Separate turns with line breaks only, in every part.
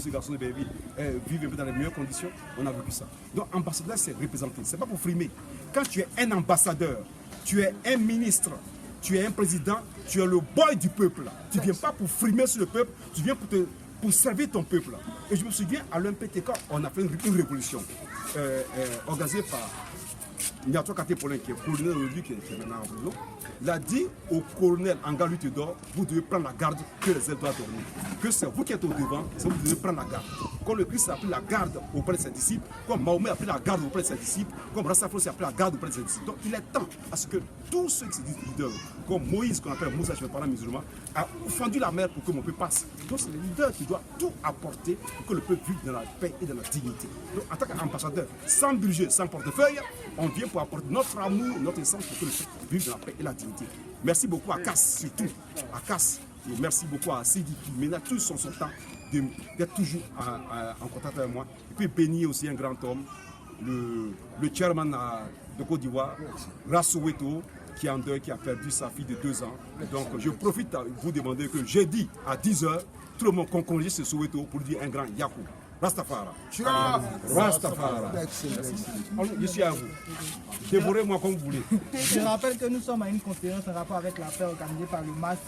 ce garçon de Baby vive un peu dans les meilleures conditions. On a vécu ça. Donc, ambassadeur, c'est représenter. C'est pas pour frimer. Quand tu es un ambassadeur, tu es un ministre, tu es un président, tu es le boy du peuple. Tu ne viens pas pour frimer sur le peuple, tu viens pour servir ton peuple. Et je me souviens, à l'UMPTK, on a fait une révolution organisée par Niato Kate Paulin, qui est colonel aujourd'hui, qui est maintenant en prison. Il a dit au colonel Anga Lutedor, vous devez prendre la garde que les ailes doivent dormir. Que c'est vous qui êtes au devant, c'est vous qui devez prendre la garde. Comme le Christ a pris la garde auprès de ses disciples, comme Mahomet a pris la garde auprès de ses disciples, comme Rastafari a pris la garde auprès de ses disciples. Donc il est temps à ce que tous ceux qui se disent leaders, comme Moïse, qu'on appelle Moussa, je ne parle pas musulman, a fendu la mer pour que mon peuple passe. Donc c'est le leader qui doit tout apporter pour que le peuple vive dans la paix et dans la dignité. Donc en tant qu'ambassadeur, sans budget, sans portefeuille, on vient pour apporter notre amour, notre essence pour que le peuple vive dans la paix et la dignité. Merci beaucoup à Cass, surtout à Cass. Et merci beaucoup à Sidi qui mène tout son temps d'être toujours en contact avec moi. Et puis Béni aussi un grand homme, le chairman de Côte d'Ivoire, Rassoweto, qui est en deuil, qui a perdu sa fille de 2 ans. Donc je profite à vous demander que jeudi à 10h, tout le monde congé ce Soweto pour dire un grand Yakou. Rastafara. Rastafara. Je suis à vous. Dévorez-moi comme vous voulez.
Je rappelle que nous sommes à une conférence en rapport avec la paix organisée par le MASI,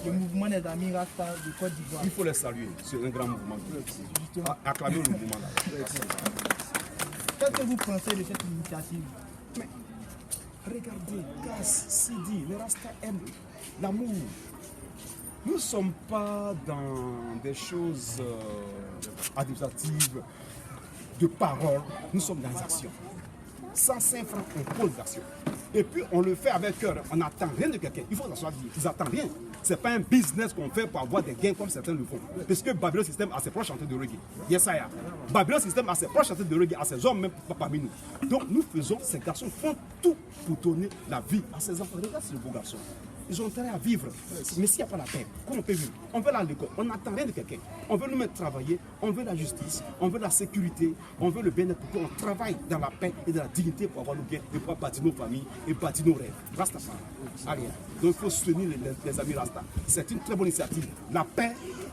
le mouvement des amis Rasta de Côte d'Ivoire.
Il faut les saluer. C'est un grand mouvement. Acclamez le mouvement.
Qu'est-ce que vous pensez de cette initiative?
Mais regardez, Cass, Sidi, les Rasta aiment l'amour. Nous ne sommes pas dans des choses administratives, de parole, nous sommes dans les actions. 105 francs, on pose l'action. Et puis on le fait avec cœur, on n'attend rien de quelqu'un. Il faut s'asseoir dire, ils n'attendent rien. Ce n'est pas un business qu'on fait pour avoir des gains comme certains le font. Parce que Babylon System a ses proches chanteurs de reggae. Yes, I am. Babylon System a ses proches chanteurs de reggae, a ses hommes même pas parmi nous. Donc nous faisons, ces garçons font tout pour donner la vie à ces enfants. Regarde ces beaux garçons. Ils ont intérêt à vivre. Mais s'il n'y a pas la paix, comment on peut vivre? On veut aller à l'école, on n'attend rien de quelqu'un. On veut nous mettre travailler, on veut la justice, on veut la sécurité, on veut le bien-être pour qu'on travaille dans la paix et dans la dignité pour avoir le gain et pour bâtir nos familles et bâtir nos rêves. Rastafari. Allez. Donc il faut soutenir les amis Rasta. C'est une très bonne initiative. La paix,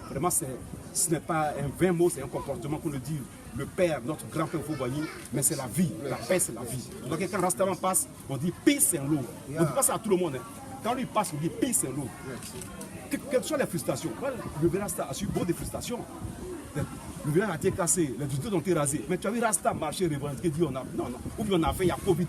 vraiment, ce n'est pas un vain mot, c'est un comportement qu'on le dit. Le père, notre grand-père Fouboigny, mais c'est la vie. La paix, c'est la vie. Donc quand Rastaman passe, on dit peace and love. On dit pas ça à tout le monde. Hein. Quand lui passe, on dit peace and love. Quelles sont les frustrations? Le Rasta a subi beaucoup de frustrations. Le village a été cassé, les outils ont été rasés. Mais tu as vu Rasta marcher, revendiquer, dire on a. Non, non. Ou bien on a fait, il y a Covid,